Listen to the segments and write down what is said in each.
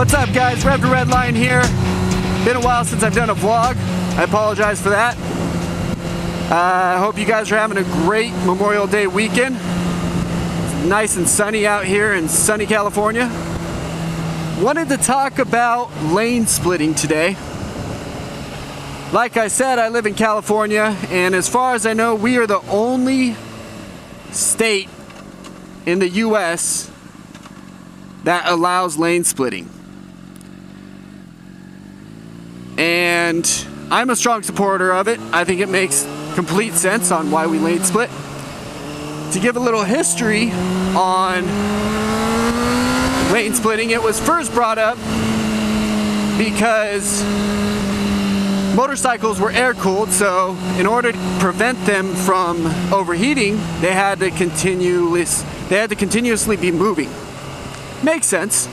What's up guys, Rev the Red Line here. Been a while since I've done a vlog. I apologize for that. I hope you guys are having a great Memorial Day weekend. It's nice and sunny out here in sunny California. Wanted to talk about lane splitting today. Like I said, I live in California, and as far as I know, we are the only state in the US that allows lane splitting. And I'm a strong supporter of it. I think it makes complete sense on why we lane split. To give a little history on lane splitting, it was first brought up because motorcycles were air-cooled, so in order to prevent them from overheating, they had to continuously be moving. Makes sense.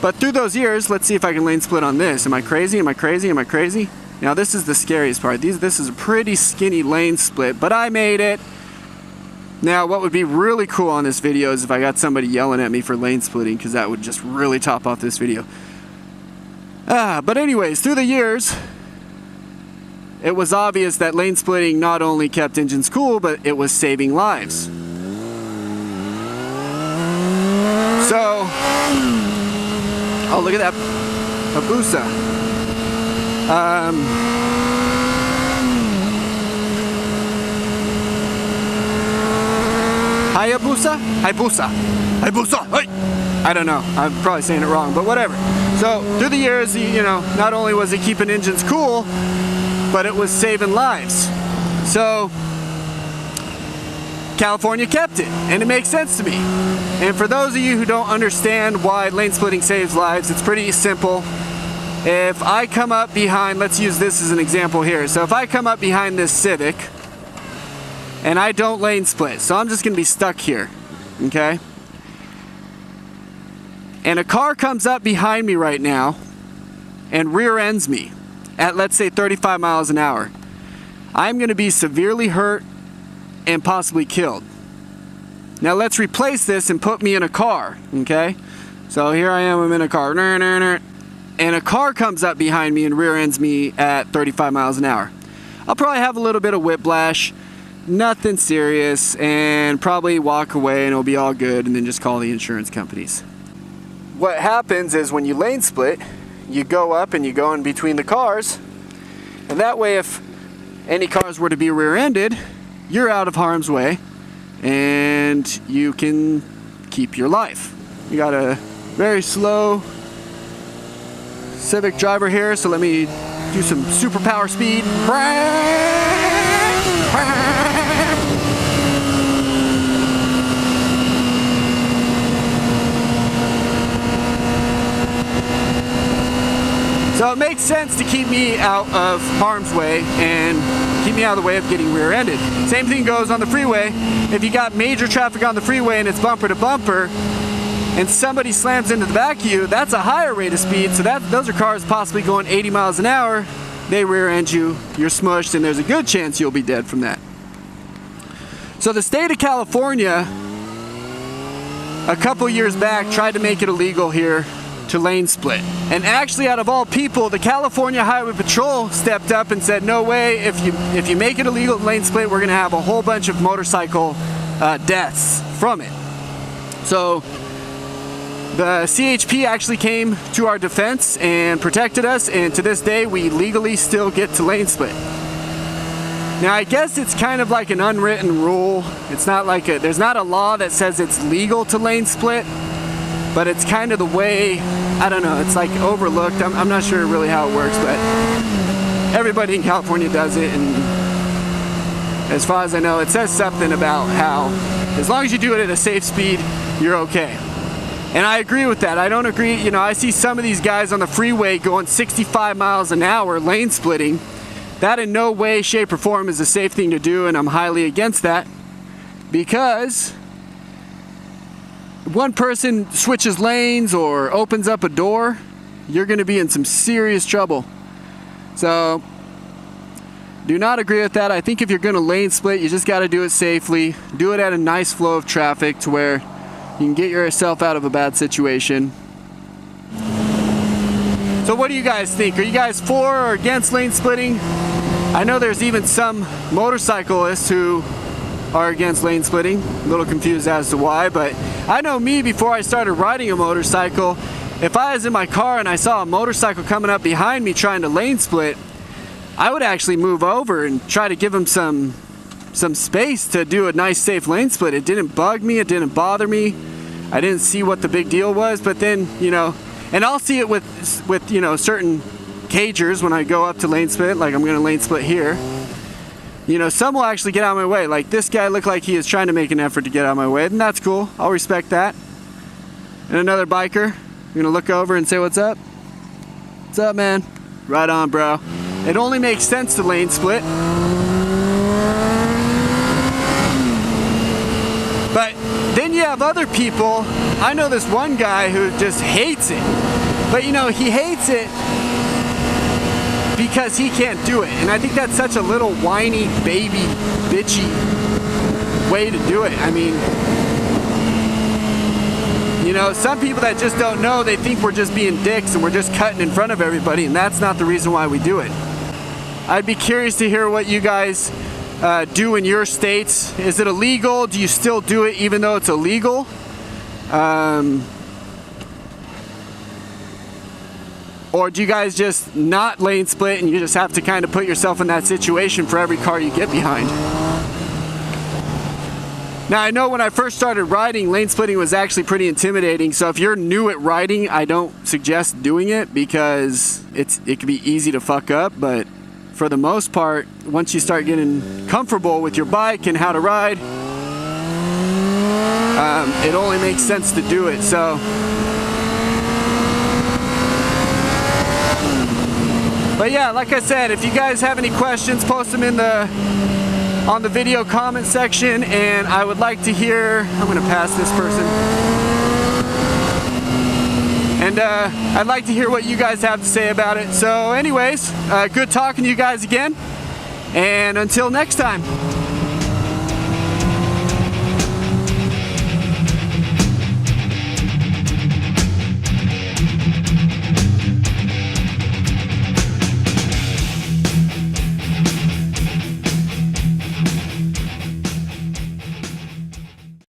But through those years, let's see if I can lane split on this. Am I crazy? Am I crazy? Am I crazy? Now this is the scariest part. This is a pretty skinny lane split, but I made it. Now what would be really cool on this video is if I got somebody yelling at me for lane splitting, because that would just really top off this video. But anyways, through the years, it was obvious that lane splitting not only kept engines cool, but it was saving lives. So, oh, look at that Hayabusa. Hayabusa. Hey! I don't know. I'm probably saying it wrong, but whatever. So, through the years, you know, not only was it keeping engines cool, but it was saving lives. So, California kept it, and it makes sense to me. And for those of you who don't understand why lane splitting saves lives, it's pretty simple. If I come up behind, let's use this as an example here. So if I come up behind this Civic, and I don't lane split, so I'm just gonna be stuck here, okay? And a car comes up behind me right now and rear ends me at, let's say, 35 miles an hour. I'm gonna be severely hurt and possibly killed. Now let's replace this and put me in a car, okay? So here I am, I'm in a car, and a car comes up behind me and rear ends me at 35 miles an hour. I'll probably have a little bit of whiplash, nothing serious, and probably walk away and it'll be all good, and then just call the insurance companies. What happens is when you lane split, you go up and you go in between the cars, and that way if any cars were to be rear-ended, you're out of harm's way and you can keep your life. You got a very slow Civic driver here, so let me do some superpower speed. So it makes sense to keep me out of harm's way and keep me out of the way of getting rear-ended. Same thing goes on the freeway. If you got major traffic on the freeway and it's bumper to bumper, and somebody slams into the back of you, that's a higher rate of speed, so those are cars possibly going 80 miles an hour. They rear-end you, you're smushed, and there's a good chance you'll be dead from that. So the state of California, a couple years back, tried to make it illegal here to lane split. And actually, out of all people, the California Highway Patrol stepped up and said, no way, if you make it illegal to lane split, we're gonna have a whole bunch of motorcycle deaths from it. So the CHP actually came to our defense and protected us, and to this day we legally still get to lane split. Now I guess it's kind of like an unwritten rule. It's not like there's not a law that says it's legal to lane split, but it's kind of the way, I don't know, it's like overlooked. I'm not sure really how it works, but everybody in California does it, and as far as I know, it says something about how as long as you do it at a safe speed, you're okay. And I agree with that. I don't agree, you know, I see some of these guys on the freeway going 65 miles an hour lane splitting. That in no way, shape, or form is a safe thing to do, and I'm highly against that, because one person switches lanes or opens up a door, you're going to be in some serious trouble. So do not agree with that. I think if you're going to lane split, you just got to do it safely. Do it at a nice flow of traffic to where you can get yourself out of a bad situation. So what do you guys think? Are you guys for or against lane splitting? I know there's even some motorcyclists who are against lane splitting. A little confused as to why, but I know me, before I started riding a motorcycle, if I was in my car and I saw a motorcycle coming up behind me trying to lane split, I would actually move over and try to give him some space to do a nice safe lane split. It didn't bug me, it didn't bother me. I didn't see what the big deal was, but then, you know, and I'll see it with you know, certain cagers when I go up to lane split, like I'm gonna lane split here. You know, some will actually get out of my way. Like this guy looked like he is trying to make an effort to get out of my way, and that's cool. I'll respect that. And another biker, I'm gonna look over and say, what's up? What's up, man? Right on, bro. It only makes sense to lane split. But then you have other people. I know this one guy who just hates it. But you know, he hates it because he can't do it. And I think that's such a little whiny, baby, bitchy way to do it. I mean, you know, some people that just don't know, they think we're just being dicks and we're just cutting in front of everybody, and that's not the reason why we do it. I'd be curious to hear what you guys do in your states. Is it illegal? Do you still do it even though it's illegal? Or do you guys just not lane split and you just have to kind of put yourself in that situation for every car you get behind? Now, I know when I first started riding, lane splitting was actually pretty intimidating. So if you're new at riding, I don't suggest doing it because it can be easy to fuck up. But for the most part, once you start getting comfortable with your bike and how to ride, it only makes sense to do it. So, but yeah, like I said, if you guys have any questions, post them in on the video comment section, and I would like to hear. I'm gonna pass this person, and I'd like to hear what you guys have to say about it. So anyways, good talking to you guys again, and until next time.